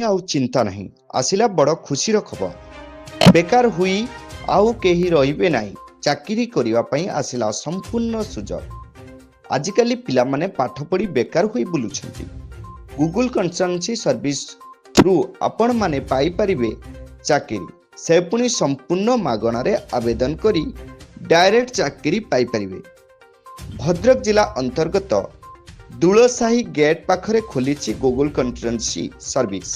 आउ चिंता नहीं आसिला बड़ खुशी खबर बेकार हुई आउ केही रहिबे नाही चाकरी करिवा पई आसिला संपूर्ण सुजोग आजिकाली पिला माने पाठ पढ़ी बेकार हुई बुलुछंती गूगल कंसल्टेंसी सर्विस थ्रू आपण माने पाई परिबे चाकरी से पुणी संपूर्ण मागणार आवेदन करी डायरेक्ट चाकरी पाई परिबे। भद्रक जिला अंतर्गत दुलसाही गेट पाखरे खोलीची गूगल कंसल्टेंसी सर्विस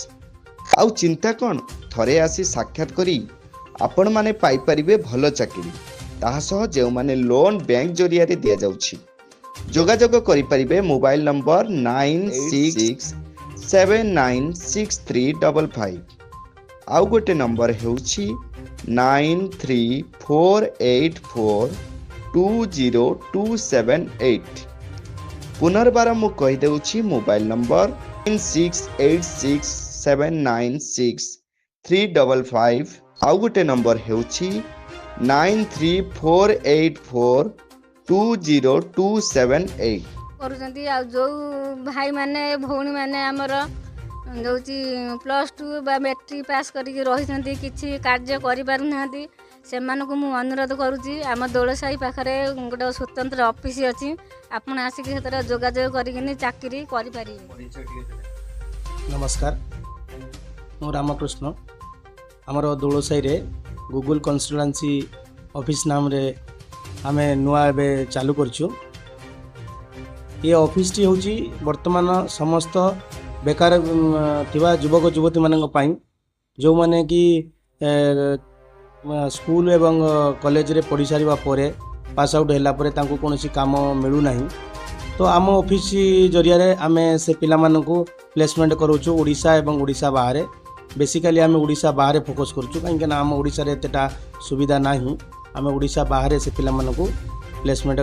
आउ चिंता कौन थरे आसी साक्षात करी आपण माने पाई परिबे भलो चाकरी ताहा सह जेउ माने लोन बैंक जरिया रे दिया जाउछि जोगाजोग करि परिबे मोबाइल नंबर 96796355 आउ गोटे नंबर हेउछि 9348420278 पुनर्बार मु कहि देउछि मोबाइल नंबर 9686796355 आउ गोटे नंबर हेउछि 9348420278 करूଛନ୍ତି ଆଉ ଯୋଉ ଭାଇ ମାନେ ଭଉଣୀ ମାନେ ଆମର ଯୋଉଚି +2 ବା ମେଟ୍ରିକ ପାସ୍ କରିକି ରହିଛନ୍ତି କିଛି କାର୍ଯ୍ୟ କରିପାରୁନାହାନ୍ତି ସେମାନଙ୍କୁ ମୁଁ ଅନୁରୋଧ କରୁଛି ଆମ ଦୋଳସାହି ପାଖରେ ଗୋଟେ ସ୍ୱତନ୍ତ୍ର ଅଫିସ ଅଛି ଆପଣ ଆସିକି ସେଥିରେ ଯୋଗାଯୋଗ କରିକିନି ଚାକିରି କରିପାରିବେ। नमस्कार मु रामकृष्ण आमर दोलसाई रे गूगल कंसल्टेंसी ऑफिस नाम रे आम नुआ ए चालू करछु ये ऑफिस टी होची वर्तमान समस्त बेकार थिबा युवक युवती मानक पई जो माने कि स्कूल एवं कॉलेज रे पढ़ी सारिबा परे पास आउट हैला परे तांको कोनोसी काम मिलू नाही तो आम ऑफिस जरिया रे आमे से पिला मानकु प्लेसमेंट करूछु ओडिशा एवं ओडिशा बाहर बेसिकली आम ओडिशा बाहर फोकस करूछु कहीं आम ओडिशा रे एतेटा सुविधा नाही आम ओडिशा बाहर से पिला मानकु प्लेसमेंट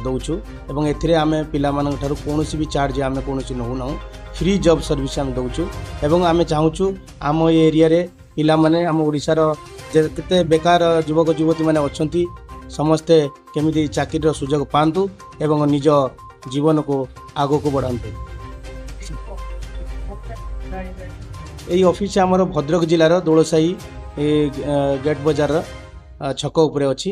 दउछु एवं एथिरे आम पिला मानक थारु कोनोसी भी चार्ज आम कोनोसी नहु ना फ्री जॉब सर्विस आम दउछु एवं आम चाहूछु आम एरिया रे पिला माने आम ओडिशा रो केते बेकार युवक युवती माने अछंती समस्ते केमिति चाकरी रो सुजोग पांतु एवं निज जीवन को आगो को बढ़ाते यही ऑफिस आमर भद्रक जिलार दोलसाही गेट बजार छक उपरे अछि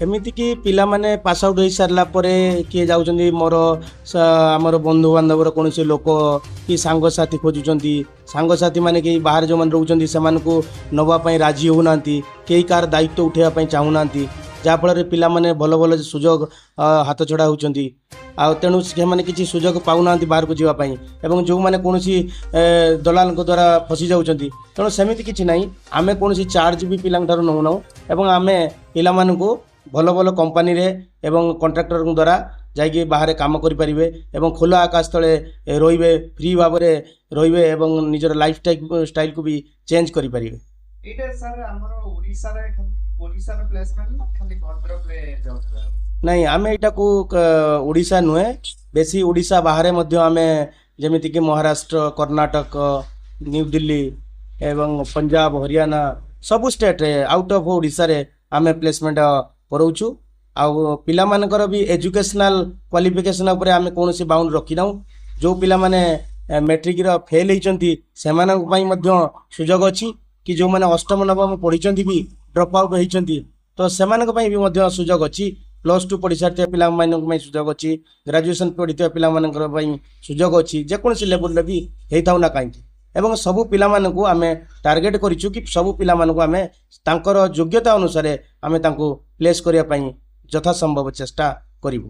एमिति कि पिला माने पास आउट हो सारा किए जाउछन्ती मोर आमर बंधु बांधवर कौन से लोक कि सांगसाथी खोजुचंती सांगसाथी माने कि बाहर जो मन रहउचंती सेमान को नवा पई राजी होना कई कार दायित्व उठेवा पई चाहुनांती जाफल पिला माने भल भल सुजोग हाथ छड़ा होउचंती आ तेणु से माने किसी सुजोग पाउना बाहर को जीवाई एवं जो मैंने कौन दलाल द्वारा फसी जाउचंती तेणु सेमिति किछि नाही आमे कौन चार्ज भी पिला नौ ना एवं आमे पिला मानकु भल भल कंपनी रे एवं कॉन्ट्रैक्टर द्वारा जाइए बाहर काम करें एवं खोला आकाश तले रे फ्री भाव में रे एवं निजर लाइफ स्टाइल को भी चेंज करें। नहीं आम यहाँ को ओडिशा नुहे बेसी ओडिशा बाहर आम जमीती कि महाराष्ट्र कर्नाटक न्यू दिल्ली एवं पंजाब हरियाणा सबु स्टेट रे आउट ऑफ ओडिशा रे आम प्लेसमेंट कराऊँ आउ पिला मानकर भी एजुकेशनल क्वालिफिकेशन उपरे आम कौन से बाउंड रखी ना जो पिला माने मैट्रिक फेल होती सुजोग अच्छी कि जो मैंने अष्टम नवम पढ़ी भी ड्रप आउट होती तो से भी सुजोग अच्छी +2 पढ़ी सारी पिला सुजोग अच्छी ग्रेजुएशन पढ़ी पिला सुजोग अच्छी जेकोसी लेवल भी होता ना कहीं एवं सबू पिला मानकु आमे टार्गेट करिछु कि सबू पिला मानकु आमे तांकर योग्यता अनुसार आमे तांको प्लेस करिया पई यथा संभव चेष्टा करिवु।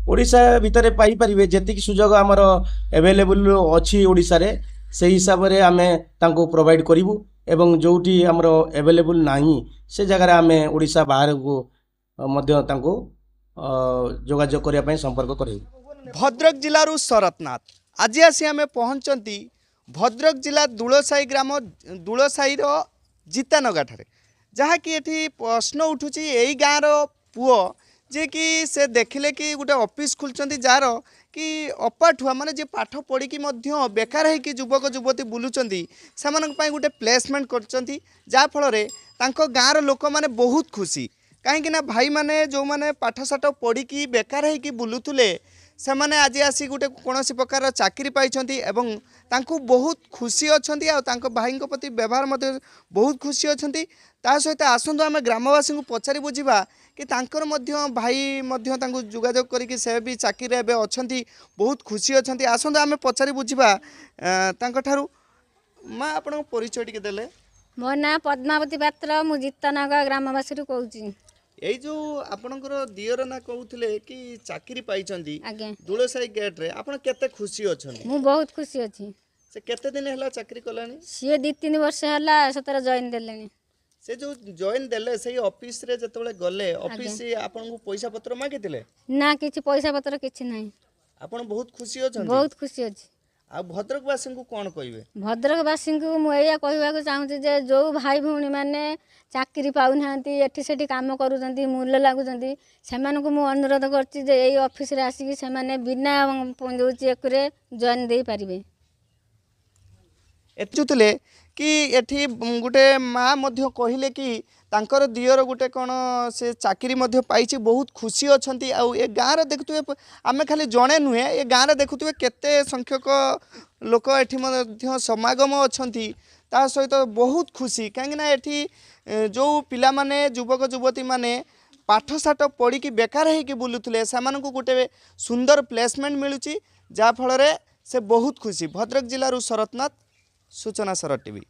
ओडिशा भितरे पाई परिबे जेतिक सुजोग हमर अवेलेबल अछि ओडिशा रे से हिसाब रे आमे तांको प्रोवाइड करिवु एवं जोटी हमर अवेलेबल नाही से जगह रे आमे ओडिशा बाहर को मध्य तांको जोगाजोग करिया पई संपर्क करिवु। भद्रक जिलूर शरतनाथ आज आसी आम पहुँचती भद्रक जिला दुलसाही ग्राम दुलसाही जीतानगा ठारे जहाँकि ये प्रश्न उठुची यही गाँव पुओ जे कि से देखिले कि गोटे ऑफिस खुलचंती जार कि अपाठुआ माने जे पाठ पढ़ी बेकार है कि युवक युवती बुलूचंती से गोटे प्लेसमेंट करचंती जा फल रे तांको गाँर लोक माने बहुत खुशी कहीं भाई माने जो माने पाठ साठ पढ़ी बेकार है कि बुलुथुले से माने आज आसी गोटे कौन प्रकार चाकरी पाइछंती एवं तांको बहुत खुशी अछंती आ तांको भाई प्रति व्यवहार मध्य बहुत खुशी अछंती ता सहित आसंतु आम ग्रामवासी को पचारि बुझा कि तांकर मध्य भाई मध्य तांको जोगाजोग करके से भी चाकरी एवं अछंती बहुत खुशी अछंती आसंतु आम पचारि बुझा तांको ठारू माँ आपण परिचय टिके देले मो ना पद्मावती पात्र मु जीतनगर ग्रामवासी कहूँ एई जो आपणकर दियर ना कहूथिले कि चाकरी पाइछंती आज्ञा दुलसाई गेट रे आपण केते खुशी अछंती मु बहुत खुशी अच्छी से केते दिन हैला चाकरी कलानी सी 2-3 वर्ष है सतर जॉइन देले से जो जॉइन देले सही ऑफिस रे जतबेले गले ऑफिस आपन को पैसा पत्र मागितिले ना किछि पैसा पत्र किछि नहीं आपण बहुत खुशी अछंती बहुत खुशी अच्छी आ भद्रकवासी को कोन कहबे भद्रकवासी को मुझे कहवाक चाहूँगी जे जो भाई भौणी मैंने चाकरी पाऊना एठी सेठी काम करूँ मूल्य लगुंट से अनुरोध कर ऑफिस रे आसिक से बिना जो चेक रे जॉइन दे पारिबे एतुले कि एठी गोटे माँ मध्य कहिले कि तांकर दियर गोटे कौन से चाकरी मध्य पाइछि बहुत खुशी अछंती आ ए गाँव रे देखुथुए आमे खाली जणे नुहे ए गाँव रे देखुथुए केते संख्यक लोक एठी मध्य समागम अछंती ता सहित बहुत खुशी कहीं एठी जो पिला माने युवक युवती माने पाठ साठ पढ़ी कि बेकार है कि बुलुथुले सेमानकु गोटे सुंदर प्लेसमेंट मिलुची जा फल रे से बहुत खुशी भद्रक जिल्लारू शरतनाथ सूचना सरट टीवी।